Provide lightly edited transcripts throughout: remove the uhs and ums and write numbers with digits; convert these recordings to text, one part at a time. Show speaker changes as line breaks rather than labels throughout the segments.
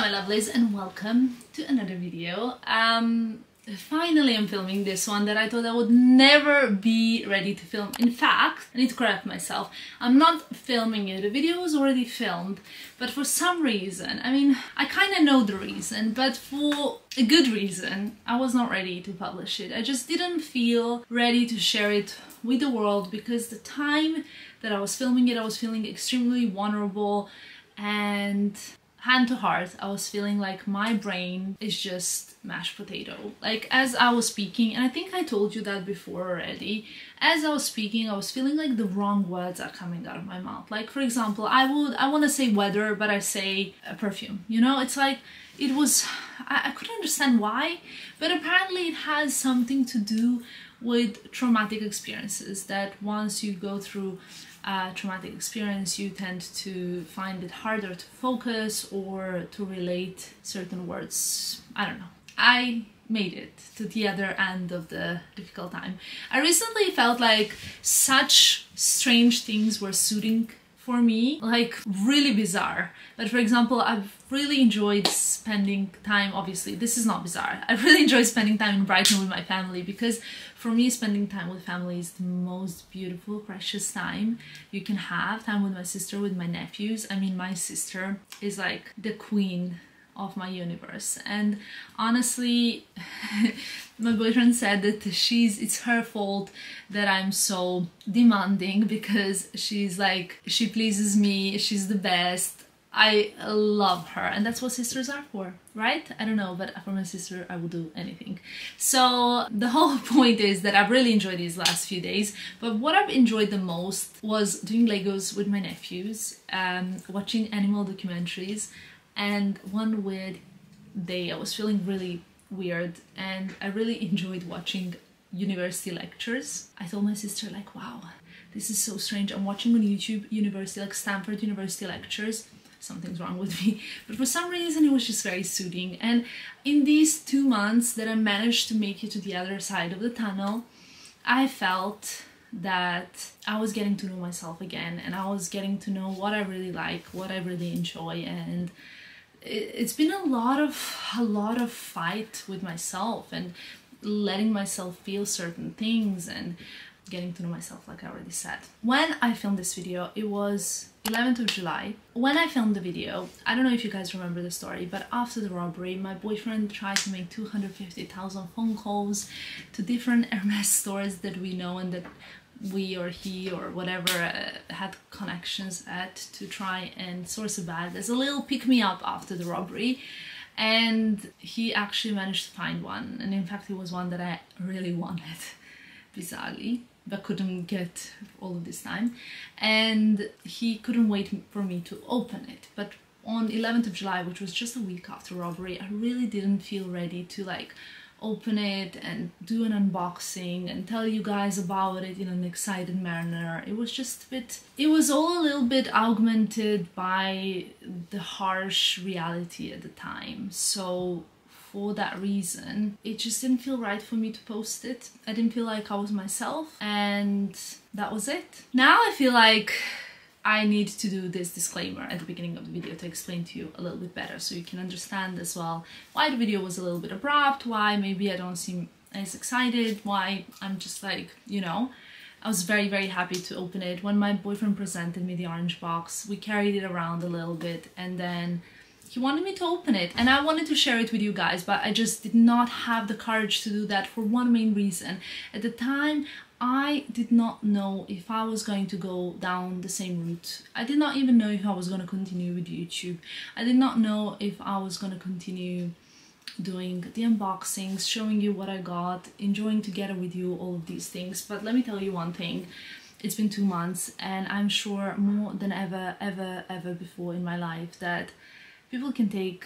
Hello my lovelies and welcome to another video. Finally I'm filming this one that I thought I would never be ready to film. In fact, I need to correct myself. I'm not filming it. The video was already filmed, but for some reason, I mean, I kind of know the reason, but for a good reason, I was not ready to publish it. I just didn't feel ready to share it with the world because the time that I was filming it, I was feeling extremely vulnerable and hand to heart, I was feeling like my brain is just mashed potato. Like as I was speaking, and I think I told you that before already, as I was speaking, I was feeling like the wrong words are coming out of my mouth. Like for example, I want to say weather, but I say perfume. You know, it's like it was, I couldn't understand why, but apparently it has something to do with traumatic experiences, that once you go through a traumatic experience, you tend to find it harder to focus or to relate certain words. I don't know. I made it to the other end of the difficult time. I recently felt like such strange things were suiting for me, like really bizarre. But for example, I've really enjoyed spending time, obviously this is not bizarre, I really enjoyed spending time in Brighton with my family, because for me spending time with family is the most beautiful, precious time you can have. Time with my sister, with my nephews. I mean, my sister is like the queen of my universe, and honestly my boyfriend said that it's her fault that I'm so demanding, because she's like, she pleases me, she's the best, I love her, and that's what sisters are for, right? I don't know, but for my sister I would do anything. So the whole point is that I've really enjoyed these last few days, but what I've enjoyed the most was doing Legos with my nephews, watching animal documentaries. And one weird day I was feeling really weird and I really enjoyed watching university lectures. I told my sister like, wow, this is so strange. I'm watching on YouTube university, like Stanford University lectures. Something's wrong with me. But for some reason it was just very soothing. And in these 2 months that I managed to make it to the other side of the tunnel, I felt that I was getting to know myself again, and I was getting to know what I really like, what I really enjoy, and it's been a lot of fight with myself and letting myself feel certain things and getting to know myself, like I already said. When I filmed this video, it was 11th of July. When I filmed the video, I don't know if you guys remember the story, but after the robbery, my boyfriend tried to make 250,000 phone calls to different Hermes stores that we know and that we or he or whatever had connections at, to try and source a bag as a little pick-me-up after the robbery. And he actually managed to find one, and in fact it was one that I really wanted, bizarrely, but couldn't get all of this time, and he couldn't wait for me to open it. But on 11th of July, which was just a week after robbery, I really didn't feel ready to like open it and do an unboxing and tell you guys about it in an excited manner. It was just a bit, it was all a little bit augmented by the harsh reality at the time. So for that reason, it just didn't feel right for me to post it. I didn't feel like I was myself, and that was it. Now I feel like I need to do this disclaimer at the beginning of the video to explain to you a little bit better, so you can understand as well why the video was a little bit abrupt, why maybe I don't seem as excited, why I'm just like, you know. I was very, very happy to open it. When my boyfriend presented me the orange box, we carried it around a little bit, and then he wanted me to open it, and I wanted to share it with you guys, but I just did not have the courage to do that for one main reason. At the time, I did not know if I was going to go down the same route. I did not even know if I was going to continue with YouTube. I did not know if I was going to continue doing the unboxings, showing you what I got, enjoying together with you all of these things. But let me tell you one thing. It's been 2 months, and I'm sure more than ever before in my life that people can take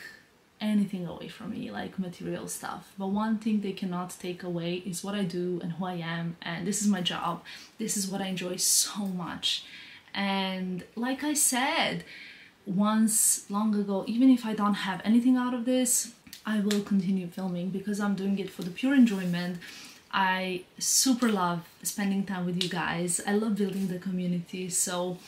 anything away from me, like material stuff, but one thing they cannot take away is what I do and who I am, and this is my job. This is what I enjoy so much. And like I said once long ago, even if I don't have anything out of this, I will continue filming because I'm doing it for the pure enjoyment. I super love spending time with you guys. I love building the community, so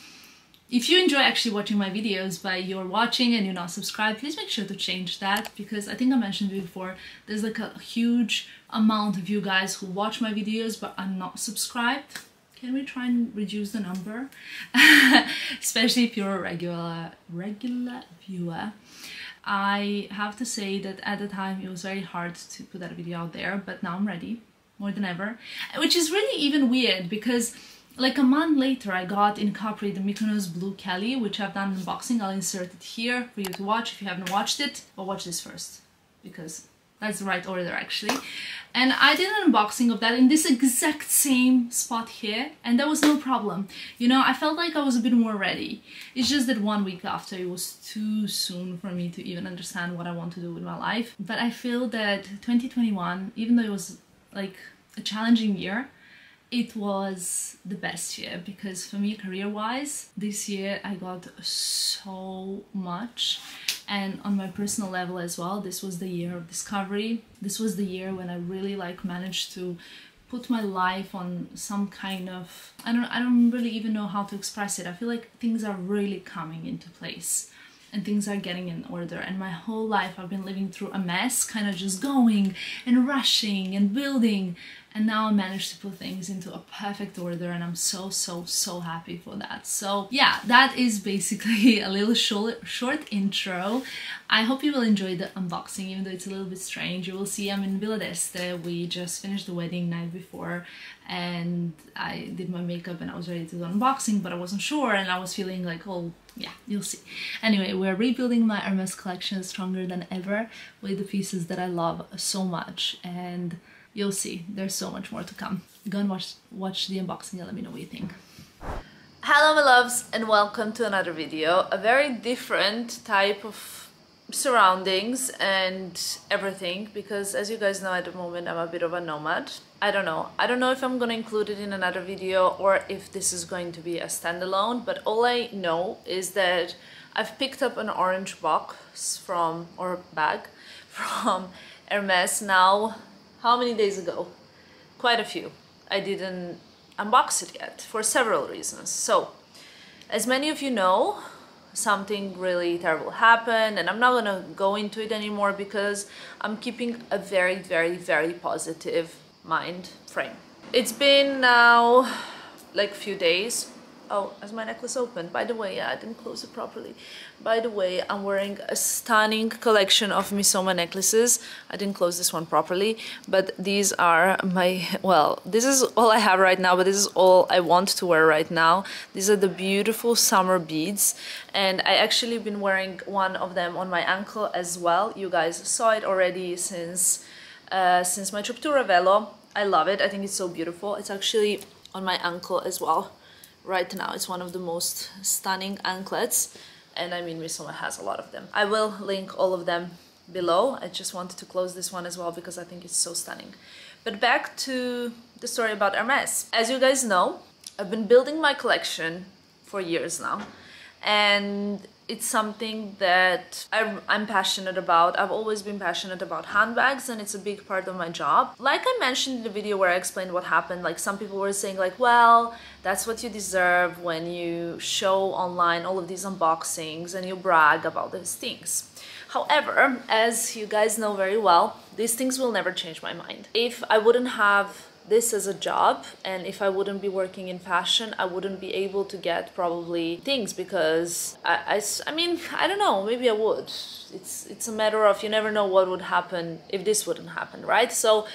If you enjoy actually watching my videos, but you're watching and you're not subscribed, please make sure to change that, because I think I mentioned before, there's like a huge amount of you guys who watch my videos but are not subscribed. Can we try and reduce the number? Especially if you're a regular viewer. I have to say that at the time it was very hard to put that video out there, but now I'm ready, more than ever. Which is really even weird because like a month later I got in Capri the Mykonos Blue Kelly, which I've done an unboxing. I'll insert it here for you to watch if you haven't watched it. But watch this first, because that's the right order actually. And I did an unboxing of that in this exact same spot here, and there was no problem. You know, I felt like I was a bit more ready. It's just that 1 week after, it was too soon for me to even understand what I want to do with my life. But I feel that 2021, even though it was like a challenging year, it was the best year, because for me, career-wise, this year I got so much. And on my personal level as well, this was the year of discovery. This was the year when I really like managed to put my life on some kind of, I don't really even know how to express it. I feel like things are really coming into place and things are getting in order. And my whole life I've been living through a mess, kind of just going and rushing and building. And now I managed to put things into a perfect order, and I'm so happy for that. So yeah, that is basically a little short intro. I hope you will enjoy the unboxing, even though it's a little bit strange. You will see I'm in Villa d'Este. We just finished the wedding night before, and I did my makeup and I was ready to do the unboxing, but I wasn't sure, and I was feeling like, oh yeah, you'll see. Anyway, we're rebuilding my Hermes collection stronger than ever with the pieces that I love so much, and you'll see, there's so much more to come. Go and watch the unboxing and let me know what you think. Hello my loves, and welcome to another video. A very different type of surroundings and everything, because as you guys know, at the moment I'm a bit of a nomad. I don't know if I'm gonna include it in another video or if this is going to be a standalone, but all I know is that I've picked up an orange box or bag from Hermes now. How many days ago? Quite a few. I didn't unbox it yet for several reasons. So, as many of you know, something really terrible happened, and I'm not gonna go into it anymore because I'm keeping a very positive mind frame. It's been now like a few days. Oh, is my necklace open? By the way, yeah, I didn't close it properly. By the way, I'm wearing a stunning collection of Misoma necklaces. I didn't close this one properly, but these are my, well, this is all I have right now, but this is all I want to wear right now. These are the beautiful summer beads, and I actually been wearing one of them on my ankle as well. You guys saw it already since my trip to Ravello. I love it. I think it's so beautiful. It's actually on my ankle as well. Right now, it's one of the most stunning anklets, and I mean, Misoma has a lot of them. I will link all of them below. I just wanted to close this one as well because I think it's so stunning. But back to the story about Hermes. As you guys know, I've been building my collection for years now, and it's something that I'm passionate about. I've always been passionate about handbags, and it's a big part of my job. Like I mentioned in the video where I explained what happened, like some people were saying like, well, that's what you deserve when you show online all of these unboxings and you brag about these things. However, as you guys know very well, these things will never change my mind. If I wouldn't have this as a job, and if I wouldn't be working in fashion, I wouldn't be able to get probably things, because I mean, I don't know, maybe I would. It's a matter of, you never know what would happen if this wouldn't happen, right? So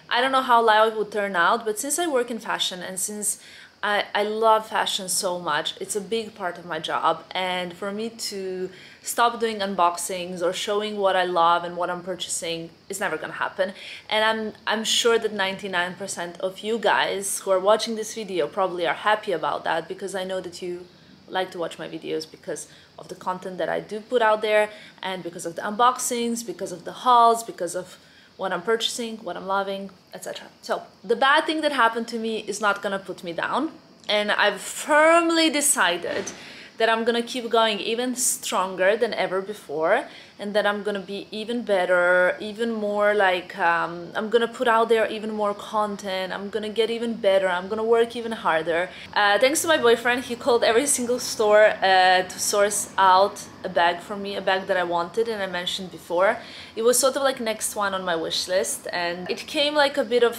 I don't know how life would turn out, but since I work in fashion and since I love fashion so much, it's a big part of my job, and for me to stop doing unboxings or showing what I love and what I'm purchasing is never gonna happen. And I'm sure that 99% of you guys who are watching this video probably are happy about that, because I know that you like to watch my videos because of the content that I do put out there, and because of the unboxings, because of the hauls, because of what I'm purchasing, what I'm loving, etc. So the bad thing that happened to me is not gonna put me down, and I've firmly decided that I'm gonna keep going even stronger than ever before, and that I'm gonna be even better, even more like I'm gonna put out there even more content. I'm gonna get even better. I'm gonna work even harder. Thanks to my boyfriend, he called every single store to source out a bag for me, a bag that I wanted, and I mentioned before. It was sort of like next one on my wish list, and it came like a bit of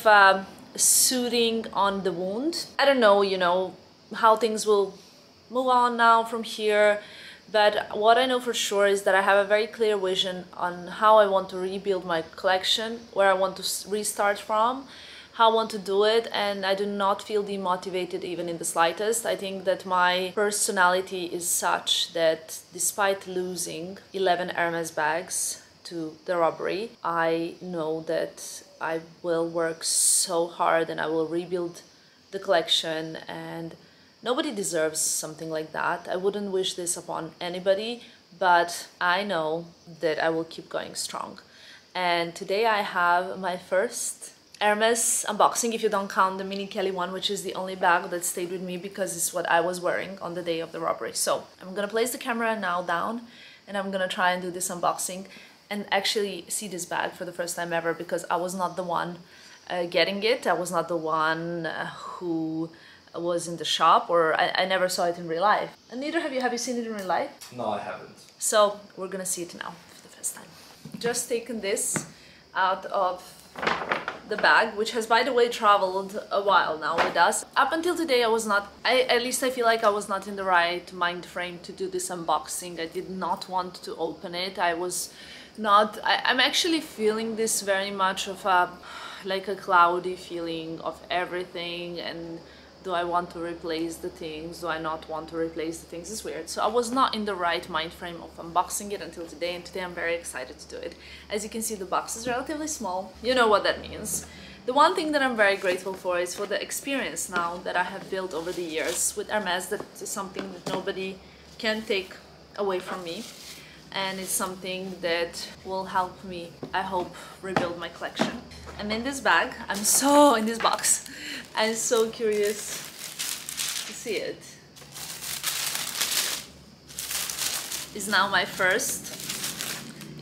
soothing on the wound. I don't know, you know, how things will move on now from here, but what I know for sure is that I have a very clear vision on how I want to rebuild my collection, where I want to restart from, how I want to do it, and I do not feel demotivated even in the slightest. I think that my personality is such that despite losing 11 Hermes bags to the robbery, I know that I will work so hard and I will rebuild the collection, and nobody deserves something like that. I wouldn't wish this upon anybody, but I know that I will keep going strong. And today I have my first Hermes unboxing, if you don't count the Mini Kelly one, which is the only bag that stayed with me because it's what I was wearing on the day of the robbery. So I'm gonna place the camera now down and I'm gonna try and do this unboxing and actually see this bag for the first time ever, because I was not the one getting it. I was not the one who was in the shop, or I never saw it in real life. And neither have you. Have you seen it in real life?
No, I haven't.
So we're gonna see it now for the first time. Just taken this out of the bag, which has, by the way, traveled a while now with us. Up until today I was not, at least I feel like I was not in the right mind frame to do this unboxing. I did not want to open it. I was not, I'm actually feeling this very much of like a cloudy feeling of everything, and do I want to replace the things? Do I not want to replace the things? It's weird. So I was not in the right mind frame of unboxing it until today, and today I'm very excited to do it. As you can see, the box is relatively small. You know what that means. The one thing that I'm very grateful for is for the experience now that I have built over the years with Hermes. That is something that nobody can take away from me. And it's something that will help me, I hope, rebuild my collection. I'm in this bag, in this box. I'm so curious to see it. It's now my first,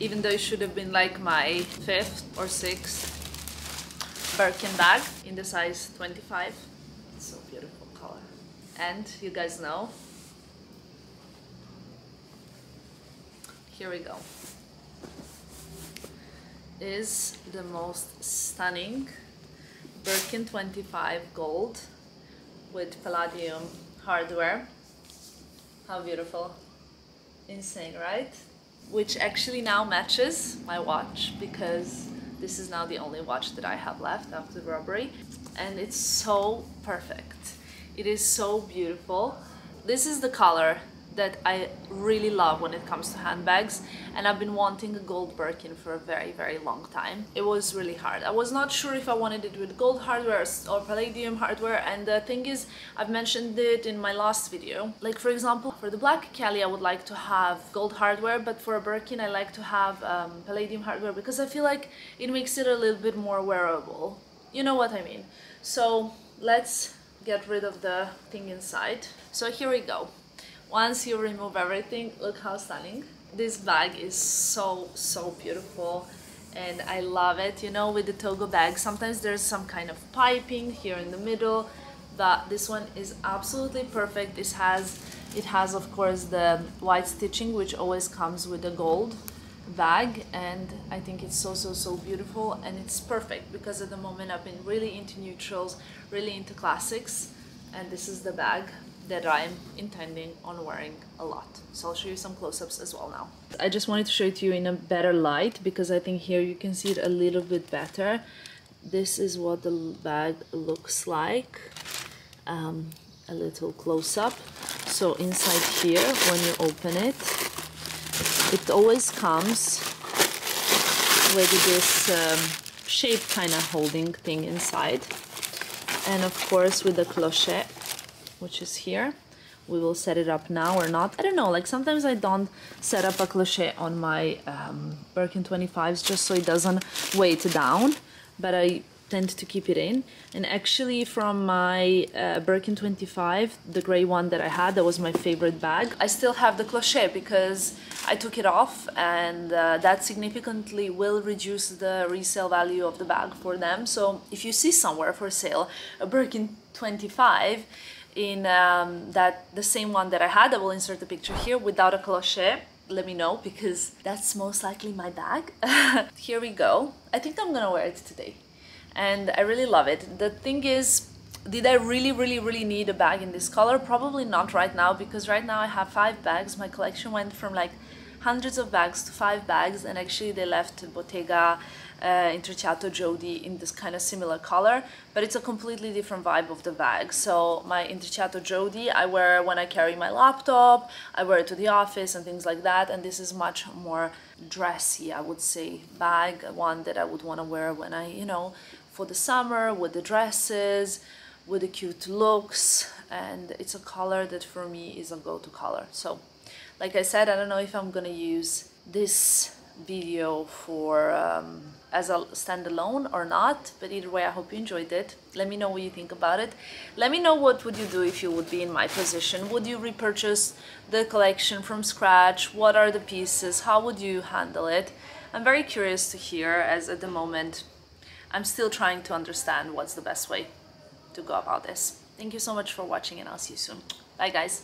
even though it should have been like my 5th or 6th Birkin bag in the size 25. It's so beautiful color. And you guys know, here we go. Is the most stunning Birkin 25 gold with palladium hardware. How beautiful. Insane, right? Which actually now matches my watch, because this is now the only watch that I have left after the robbery, and it's so perfect. It is so beautiful. This is the color that I really love when it comes to handbags, and I've been wanting a gold Birkin for a very, very long time. It was really hard. I was not sure if I wanted it with gold hardware or palladium hardware, and the thing is, I've mentioned it in my last video. Like, for example, for the Black Kelly I would like to have gold hardware, but for a Birkin I like to have palladium hardware, because I feel like it makes it a little bit more wearable. You know what I mean? So let's get rid of the thing inside. So here we go. Once you remove everything, look how stunning. This bag is so, so beautiful, and I love it. You know, with the Togo bag, sometimes there's some kind of piping here in the middle, but this one is absolutely perfect. It has of course the white stitching, which always comes with the gold bag, and I think it's so, so, so beautiful, and it's perfect because at the moment I've been really into neutrals, really into classics, and this is the bag that I'm intending on wearing a lot. So I'll show you some close-ups as well now. I just wanted to show it to you in a better light, because I think here you can see it a little bit better. This is what the bag looks like, a little close-up. So inside here, when you open it, it always comes with this shape kind of holding thing inside, and of course with the cloche, which is here. We will set it up now or not. I don't know, like sometimes I don't set up a cloche on my Birkin 25s just so it doesn't weigh it down, but I tend to keep it in. And actually from my Birkin 25, the gray one that I had, that was my favorite bag. I still have the cloche because I took it off, and that significantly will reduce the resale value of the bag for them. So if you see somewhere for sale a Birkin 25 in the same one that I had, I will insert the picture here without a cloche, let me know, because that's most likely my bag. Here we go. I think I'm gonna wear it today, and I really love it. The thing is, did I really need a bag in this color? Probably not right now, because right now I have 5 bags. My collection went from like hundreds of bags to 5 bags, and actually they left Bottega Intrecciato Jodi in this kind of similar color, but it's a completely different vibe of the bag. So my Intrecciato Jodi I wear when I carry my laptop, I wear it to the office and things like that, and this is much more dressy, I would say, bag, one that I would want to wear when I, you know, for the summer, with the dresses, with the cute looks, and it's a color that for me is a go-to color. So like I said, I don't know if I'm gonna use this video for as a standalone or not, but either way I hope you enjoyed it. Let me know what you think about it. Let me know what would you do if you would be in my position. Would you repurchase the collection from scratch? What are the pieces? How would you handle it? I'm very curious to hear, as at the moment I'm still trying to understand what's the best way to go about this. Thank you so much for watching, and I'll see you soon. Bye guys.